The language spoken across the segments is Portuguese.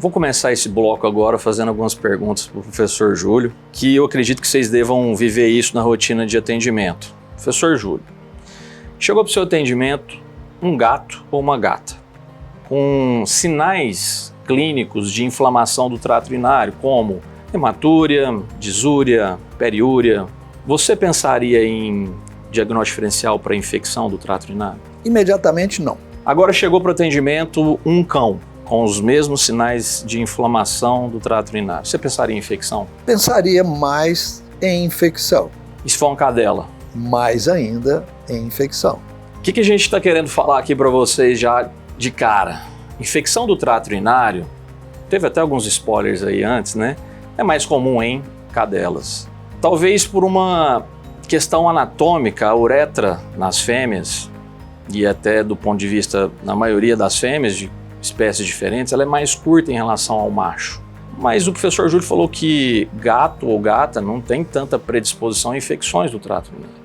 Vou começar esse bloco agora fazendo algumas perguntas para o professor Júlio, que eu acredito que vocês devam viver isso na rotina de atendimento. Professor Júlio, chegou para o seu atendimento um gato ou uma gata com sinais clínicos de inflamação do trato urinário, como hematúria, disúria, periúria. Você pensaria em diagnóstico diferencial para infecção do trato urinário? Imediatamente não. Agora chegou para o atendimento um cão com os mesmos sinais de inflamação do trato urinário. Você pensaria em infecção? Pensaria mais em infecção. E se for uma cadela? Mais ainda em infecção. O que a gente está querendo falar aqui para vocês já de cara? Infecção do trato urinário, teve até alguns spoilers aí antes, né? É mais comum em cadelas. Talvez por uma questão anatômica, a uretra nas fêmeas, e até do ponto de vista, na maioria das fêmeas, de espécies diferentes, ela é mais curta em relação ao macho. Mas o professor Júlio falou que gato ou gata não tem tanta predisposição a infecções do trato urinário.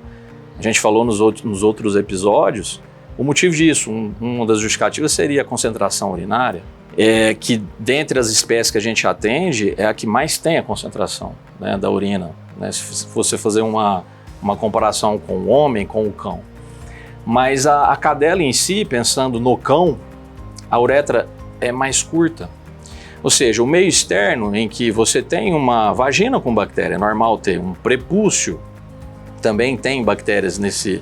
A gente falou nos outros episódios, o motivo disso, uma das justificativas seria a concentração urinária, que dentre as espécies que a gente atende é a que mais tem a concentração, né, da urina, né, se você fazer uma comparação com o homem, com o cão. Mas a cadela em si, pensando no cão, a uretra é mais curta. Ou seja, o meio externo em que você tem uma vagina com bactéria, é normal ter um prepúcio, também tem bactérias nesse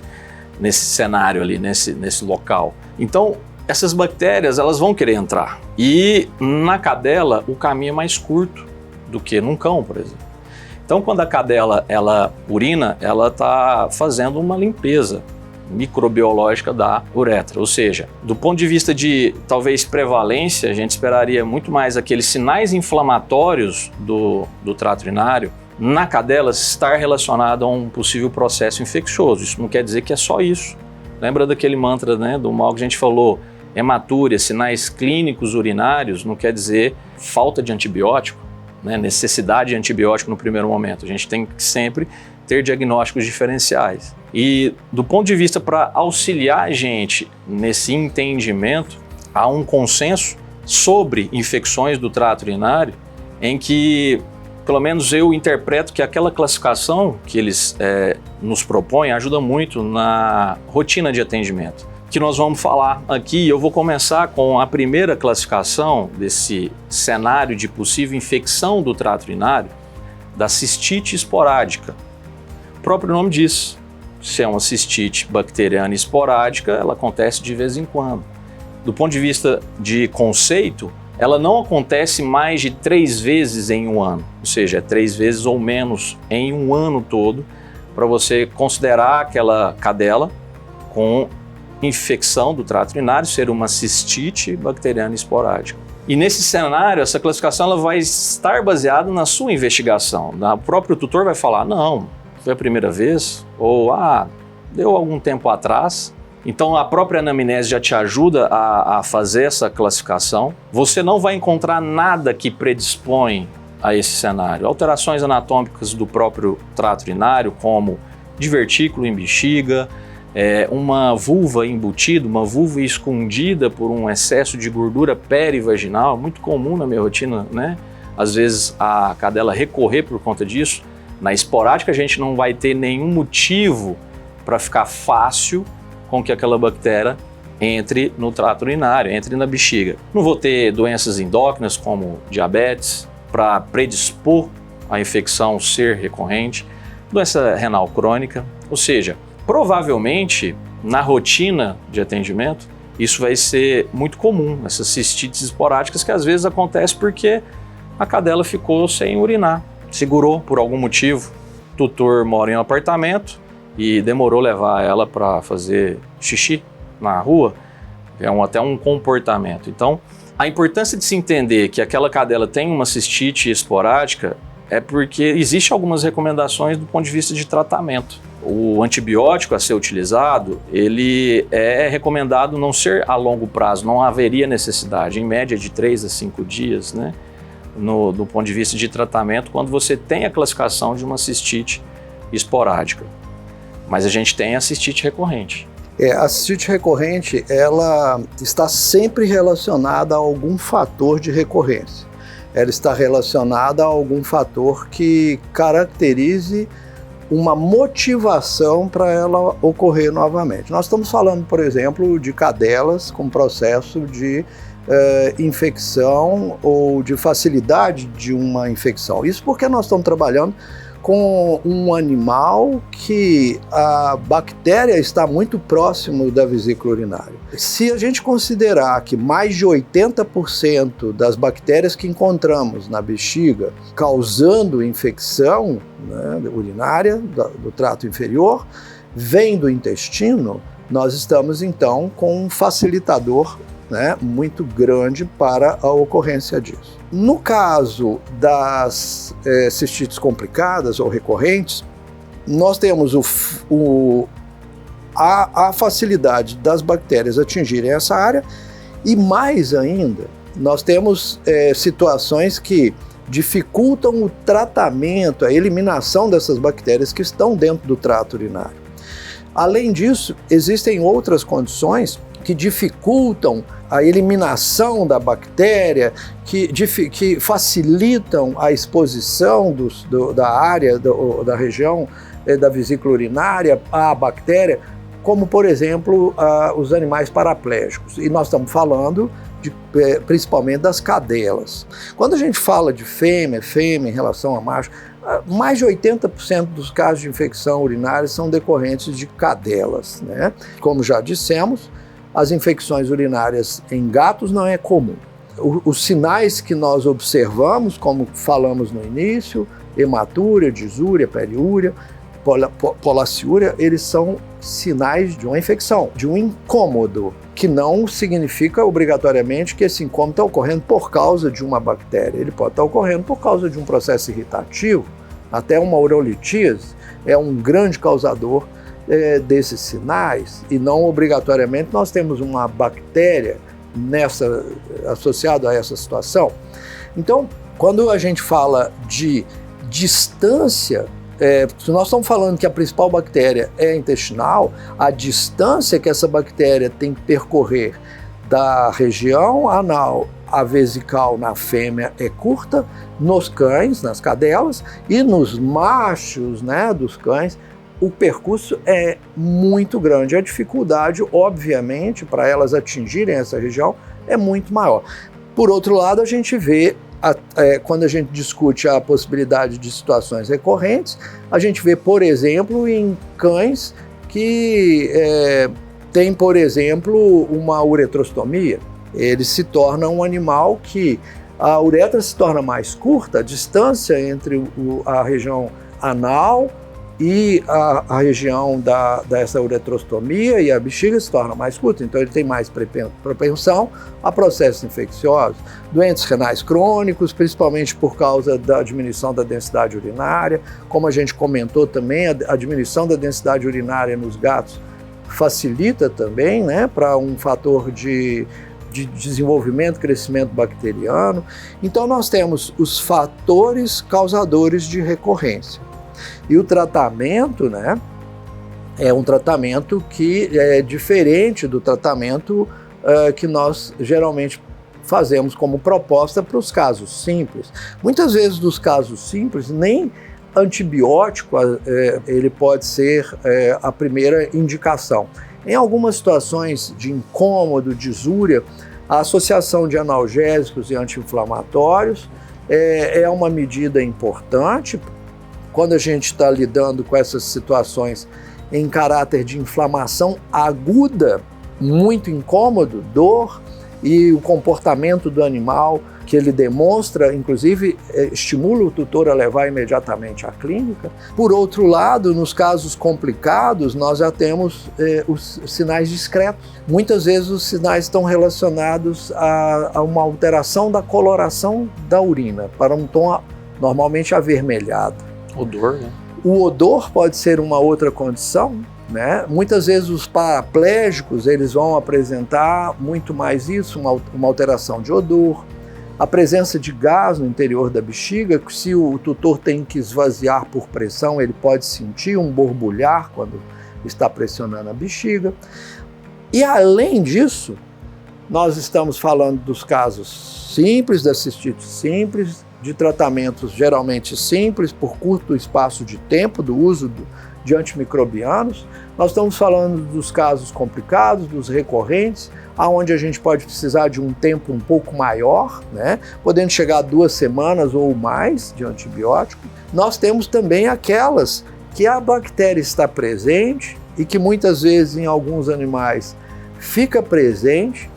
cenário ali, nesse local. Então, essas bactérias, elas vão querer entrar. E na cadela, o caminho é mais curto do que num cão, por exemplo. Então, quando a cadela, ela urina, ela está fazendo uma limpeza microbiológica da uretra, ou seja, do ponto de vista de talvez prevalência, a gente esperaria muito mais aqueles sinais inflamatórios do trato urinário na cadela estar relacionado a um possível processo infeccioso. Isso não quer dizer que é só isso. Lembra daquele mantra, né, do mal que a gente falou, hematúria, sinais clínicos urinários, não quer dizer falta de antibiótico, né, necessidade de antibiótico no primeiro momento. A gente tem que sempre ter diagnósticos diferenciais. E do ponto de vista para auxiliar a gente nesse entendimento, há um consenso sobre infecções do trato urinário em que, pelo menos eu interpreto que aquela classificação que eles nos propõem ajuda muito na rotina de atendimento, que nós vamos falar aqui. Eu vou começar com a primeira classificação desse cenário de possível infecção do trato urinário, da cistite esporádica. O próprio nome diz, se é uma cistite bacteriana esporádica, ela acontece de vez em quando. Do ponto de vista de conceito, ela não acontece mais de 3 vezes em um ano, ou seja, é 3 vezes ou menos em um ano todo, para você considerar aquela cadela com infecção do trato urinário ser uma cistite bacteriana esporádica. E nesse cenário, essa classificação ela vai estar baseada na sua investigação. O próprio tutor vai falar, não, foi a primeira vez, ou deu algum tempo atrás. Então a própria anamnese já te ajuda a fazer essa classificação. Você não vai encontrar nada que predispõe a esse cenário. Alterações anatômicas do próprio trato urinário, como divertículo em bexiga, uma vulva embutida, uma vulva escondida por um excesso de gordura perivaginal, muito comum na minha rotina, né? Às vezes a cadela recorrer por conta disso. Na esporádica a gente não vai ter nenhum motivo para ficar fácil com que aquela bactéria entre no trato urinário, entre na bexiga. Não vou ter doenças endócrinas como diabetes para predispor a infecção ser recorrente, doença renal crônica, ou seja, provavelmente na rotina de atendimento isso vai ser muito comum, essas cistites esporádicas que às vezes acontece porque a cadela ficou sem urinar, segurou por algum motivo, o tutor mora em um apartamento e demorou levar ela para fazer xixi na rua, até um comportamento. Então, a importância de se entender que aquela cadela tem uma cistite esporádica é porque existe algumas recomendações do ponto de vista de tratamento. O antibiótico a ser utilizado, ele é recomendado não ser a longo prazo, não haveria necessidade, em média de 3 a 5 dias, né? Do ponto de vista de tratamento, quando você tem a classificação de uma cistite esporádica. Mas a gente tem a cistite recorrente. A cistite recorrente, ela está sempre relacionada a algum fator de recorrência. Ela está relacionada a algum fator que caracterize uma motivação para ela ocorrer novamente. Nós estamos falando, por exemplo, de cadelas com processo de infecção ou de facilidade de uma infecção. Isso porque nós estamos trabalhando com um animal que a bactéria está muito próximo da vesícula urinária. Se a gente considerar que mais de 80% das bactérias que encontramos na bexiga causando infecção, né, urinária do trato inferior, vem do intestino, nós estamos então com um facilitador, né, muito grande para a ocorrência disso. No caso das cistites complicadas ou recorrentes, nós temos a facilidade das bactérias atingirem essa área e, mais ainda, nós temos situações que dificultam o tratamento, a eliminação dessas bactérias que estão dentro do trato urinário. Além disso, existem outras condições que dificultam a eliminação da bactéria, que facilitam a exposição da área, da região da vesícula urinária à bactéria, como, por exemplo, os animais paraplégicos. E nós estamos falando principalmente das cadelas. Quando a gente fala de fêmea em relação a macho, mais de 80% dos casos de infecção urinária são decorrentes de cadelas, né? Como já dissemos, as infecções urinárias em gatos não é comum. Os sinais que nós observamos, como falamos no início, hematúria, disúria, periúria, polaciúria, eles são sinais de uma infecção, de um incômodo, que não significa obrigatoriamente que esse incômodo está ocorrendo por causa de uma bactéria. Ele pode estar ocorrendo por causa de um processo irritativo, até uma urolitíase é um grande causador desses sinais, e não obrigatoriamente nós temos uma bactéria associada a essa situação. Então, quando a gente fala de distância, se nós estamos falando que a principal bactéria é intestinal, a distância que essa bactéria tem que percorrer da região anal à vesical na fêmea é curta, nos cães, nas cadelas, e nos machos, né, dos cães, o percurso é muito grande. A dificuldade, obviamente, para elas atingirem essa região é muito maior. Por outro lado, a gente vê, quando a gente discute a possibilidade de situações recorrentes, a gente vê, por exemplo, em cães que têm, por exemplo, uma uretrostomia. Ele se torna um animal que a uretra se torna mais curta, a distância entre a região anal e a região dessa uretrostomia e a bexiga se torna mais curta, então ele tem mais propensão a processos infecciosos, doentes renais crônicos, principalmente por causa da diminuição da densidade urinária. Como a gente comentou também, a diminuição da densidade urinária nos gatos facilita também, né, para um fator de desenvolvimento, crescimento bacteriano. Então nós temos os fatores causadores de recorrência. E o tratamento, né, é um tratamento que é diferente do tratamento que nós geralmente fazemos como proposta para os casos simples. Muitas vezes dos casos simples, nem antibiótico ele pode ser a primeira indicação. Em algumas situações de incômodo, disúria, a associação de analgésicos e anti-inflamatórios é uma medida importante. Quando a gente está lidando com essas situações em caráter de inflamação aguda, muito incômodo, dor, e o comportamento do animal que ele demonstra, inclusive, estimula o tutor a levar imediatamente à clínica. Por outro lado, nos casos complicados, nós já temos os sinais discretos. Muitas vezes os sinais estão relacionados a uma alteração da coloração da urina, para um tom normalmente avermelhado. Odor, né? O odor pode ser uma outra condição, né? Muitas vezes os paraplégicos eles vão apresentar muito mais isso, uma alteração de odor, a presença de gás no interior da bexiga, que se o tutor tem que esvaziar por pressão, ele pode sentir um borbulhar quando está pressionando a bexiga. E além disso, nós estamos falando dos casos simples, da cistite simples, de tratamentos geralmente simples, por curto espaço de tempo, do uso de antimicrobianos. Nós estamos falando dos casos complicados, dos recorrentes, onde a gente pode precisar de um tempo um pouco maior, né? Podendo chegar a 2 semanas ou mais de antibiótico. Nós temos também aquelas que a bactéria está presente e que muitas vezes em alguns animais fica presente,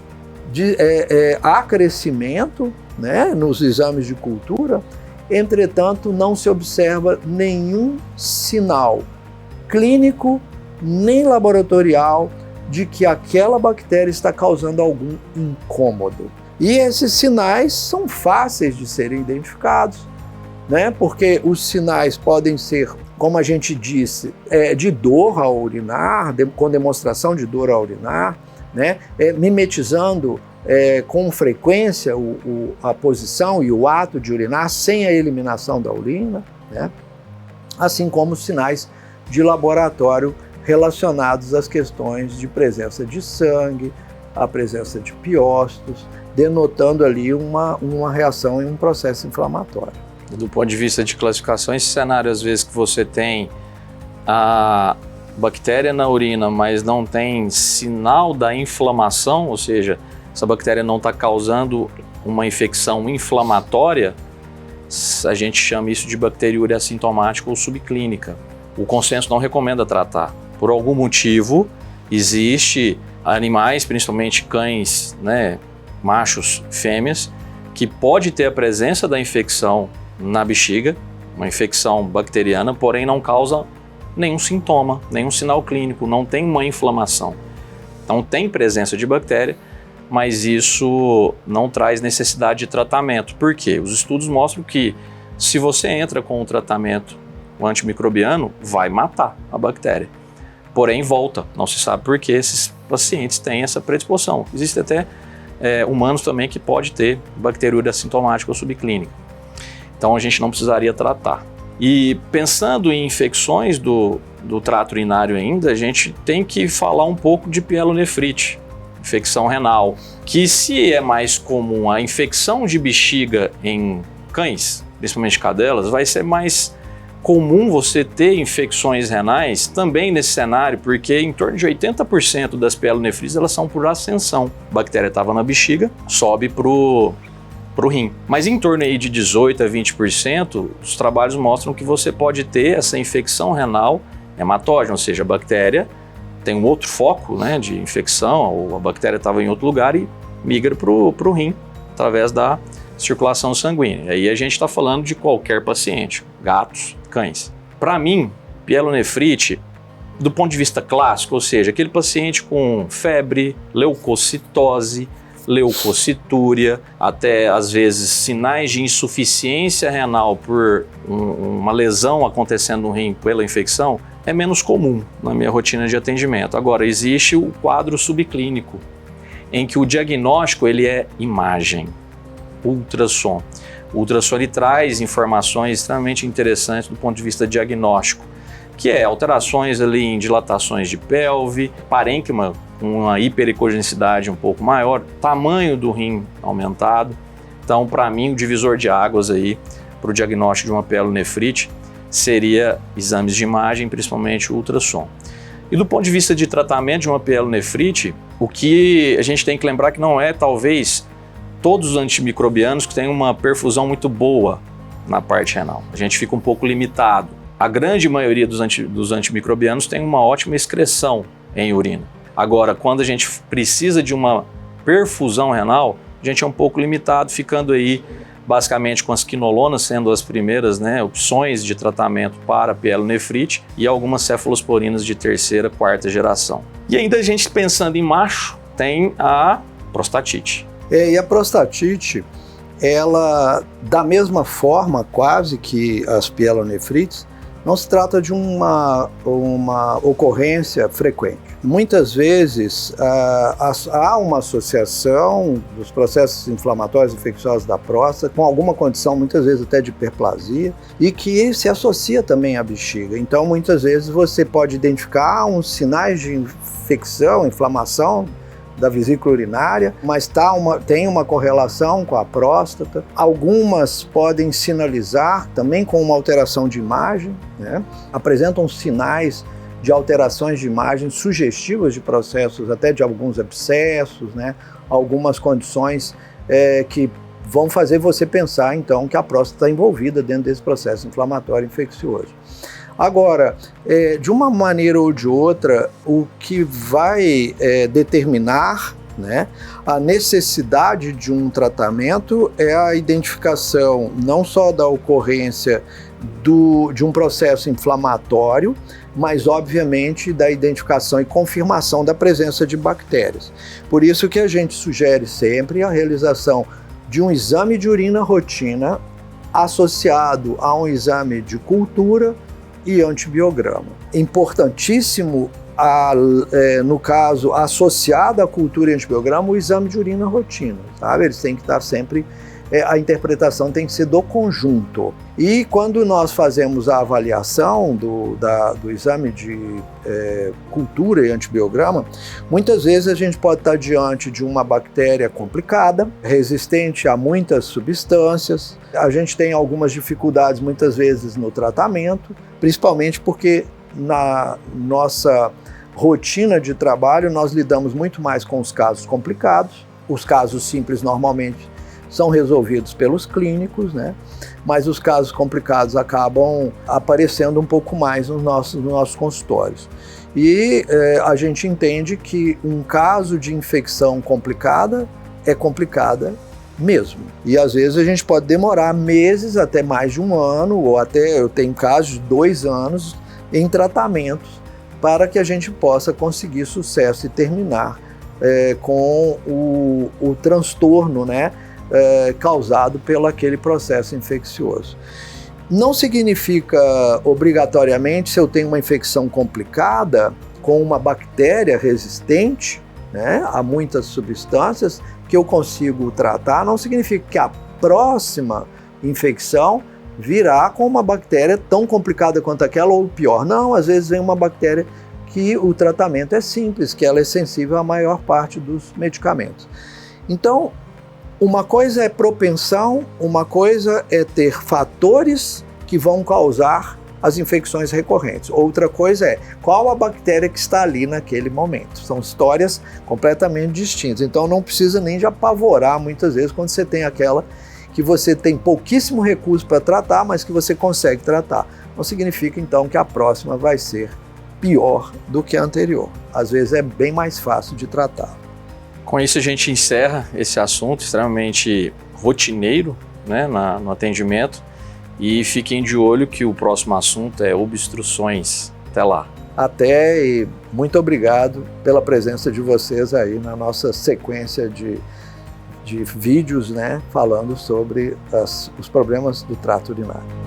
há crescimento, né, nos exames de cultura, entretanto não se observa nenhum sinal clínico nem laboratorial de que aquela bactéria está causando algum incômodo. E esses sinais são fáceis de serem identificados, né? Porque os sinais podem ser, como a gente disse, de dor ao urinar, com demonstração de dor ao urinar, né? Mimetizando com frequência a posição e o ato de urinar sem a eliminação da urina, né? Assim como os sinais de laboratório relacionados às questões de presença de sangue, a presença de piócitos, denotando ali uma reação em um processo inflamatório. Do ponto de vista de classificação, esse cenário às vezes que você tem a bactéria na urina, mas não tem sinal da inflamação, ou seja, essa bactéria não está causando uma infecção inflamatória, a gente chama isso de bacteriúria assintomática ou subclínica. O consenso não recomenda tratar. Por algum motivo, existe animais, principalmente cães, né, machos, fêmeas, que pode ter a presença da infecção na bexiga, uma infecção bacteriana, porém não causa nenhum sintoma, nenhum sinal clínico, não tem uma inflamação. Então tem presença de bactéria, mas isso não traz necessidade de tratamento. Por quê? Os estudos mostram que se você entra com o tratamento antimicrobiano, vai matar a bactéria. Porém volta, não se sabe por que esses pacientes têm essa predisposição. Existe até humanos também que pode ter bacteriúria assintomática ou subclínica. Então a gente não precisaria tratar. E pensando em infecções do trato urinário ainda, a gente tem que falar um pouco de pielonefrite, infecção renal, que se é mais comum a infecção de bexiga em cães, principalmente cadelas, vai ser mais comum você ter infecções renais também nesse cenário, porque em torno de 80% das pielonefrites elas são por ascensão. A bactéria estava na bexiga, sobe pro rim. Mas em torno aí de 18% a 20%, os trabalhos mostram que você pode ter essa infecção renal hematógena, ou seja, a bactéria tem um outro foco, né, de infecção, ou a bactéria estava em outro lugar e migra pro rim, através da circulação sanguínea. Aí a gente está falando de qualquer paciente, gatos, cães. Para mim, pielonefrite, do ponto de vista clássico, ou seja, aquele paciente com febre, leucocitose, leucocitúria, até às vezes sinais de insuficiência renal por uma lesão acontecendo no rim pela infecção, é menos comum na minha rotina de atendimento. Agora, existe o quadro subclínico, em que o diagnóstico ele é imagem, ultrassom. O ultrassom ele traz informações extremamente interessantes do ponto de vista diagnóstico, que é alterações ali em dilatações de pelve, parênquima com uma hipericogenicidade um pouco maior, tamanho do rim aumentado. Então, para mim, o divisor de águas aí para o diagnóstico de uma pielonefrite seria exames de imagem, principalmente o ultrassom. E do ponto de vista de tratamento de uma pielonefrite, o que a gente tem que lembrar que não é, talvez, todos os antimicrobianos que têm uma perfusão muito boa na parte renal. A gente fica um pouco limitado. A grande maioria dos antimicrobianos tem uma ótima excreção em urina. Agora, quando a gente precisa de uma perfusão renal, a gente é um pouco limitado, ficando aí basicamente com as quinolonas sendo as primeiras, né, opções de tratamento para pielonefrite e algumas cefalosporinas de terceira, quarta geração. E ainda a gente pensando em macho, tem a prostatite. E a prostatite, ela, da mesma forma quase que as pielonefrites, não se trata de uma ocorrência frequente. Muitas vezes há uma associação dos processos inflamatórios infecciosos da próstata com alguma condição, muitas vezes até de hiperplasia, e que se associa também à bexiga. Então, muitas vezes você pode identificar uns sinais de infecção, inflamação da vesícula urinária, mas tem uma correlação com a próstata. Algumas podem sinalizar também com uma alteração de imagem, né? Apresentam sinais de alterações de imagem sugestivas de processos, até de alguns abscessos, né? Algumas condições que vão fazer você pensar, então, que a próstata está envolvida dentro desse processo inflamatório infeccioso. Agora, de uma maneira ou de outra, o que vai determinar, né, a necessidade de um tratamento é a identificação não só da ocorrência de um processo inflamatório, mas obviamente da identificação e confirmação da presença de bactérias. Por isso que a gente sugere sempre a realização de um exame de urina rotina associado a um exame de cultura e antibiograma. Importantíssimo, no caso associado à cultura e antibiograma, o exame de urina rotina, sabe? Eles têm que estar sempre, a interpretação tem que ser do conjunto. E quando nós fazemos a avaliação do exame de cultura e antibiograma, muitas vezes a gente pode estar diante de uma bactéria complicada, resistente a muitas substâncias. A gente tem algumas dificuldades muitas vezes no tratamento, principalmente porque na nossa rotina de trabalho nós lidamos muito mais com os casos complicados. Os casos simples normalmente são resolvidos pelos clínicos, né? Mas os casos complicados acabam aparecendo um pouco mais nos nossos consultórios. E a gente entende que um caso de infecção complicada é complicada mesmo. E às vezes a gente pode demorar meses, até mais de um ano, ou até eu tenho casos de 2 anos em tratamentos para que a gente possa conseguir sucesso e terminar com o transtorno, né, causado pelo aquele processo infeccioso. Não significa obrigatoriamente, se eu tenho uma infecção complicada com uma bactéria resistente, né, a muitas substâncias, que eu consigo tratar, não significa que a próxima infecção virá com uma bactéria tão complicada quanto aquela ou pior. Não, às vezes vem uma bactéria que o tratamento é simples, que ela é sensível à maior parte dos medicamentos. Então, uma coisa é propensão, uma coisa é ter fatores que vão causar as infecções recorrentes. Outra coisa é qual a bactéria que está ali naquele momento. São histórias completamente distintas. Então não precisa nem de apavorar muitas vezes quando você tem aquela que você tem pouquíssimo recurso para tratar, mas que você consegue tratar. Não significa então que a próxima vai ser pior do que a anterior. Às vezes é bem mais fácil de tratar. Com isso a gente encerra esse assunto extremamente rotineiro, né, no atendimento, e fiquem de olho que o próximo assunto é obstruções. Até lá. Até, e muito obrigado pela presença de vocês aí na nossa sequência de vídeos, né, falando sobre os problemas do trato urinário.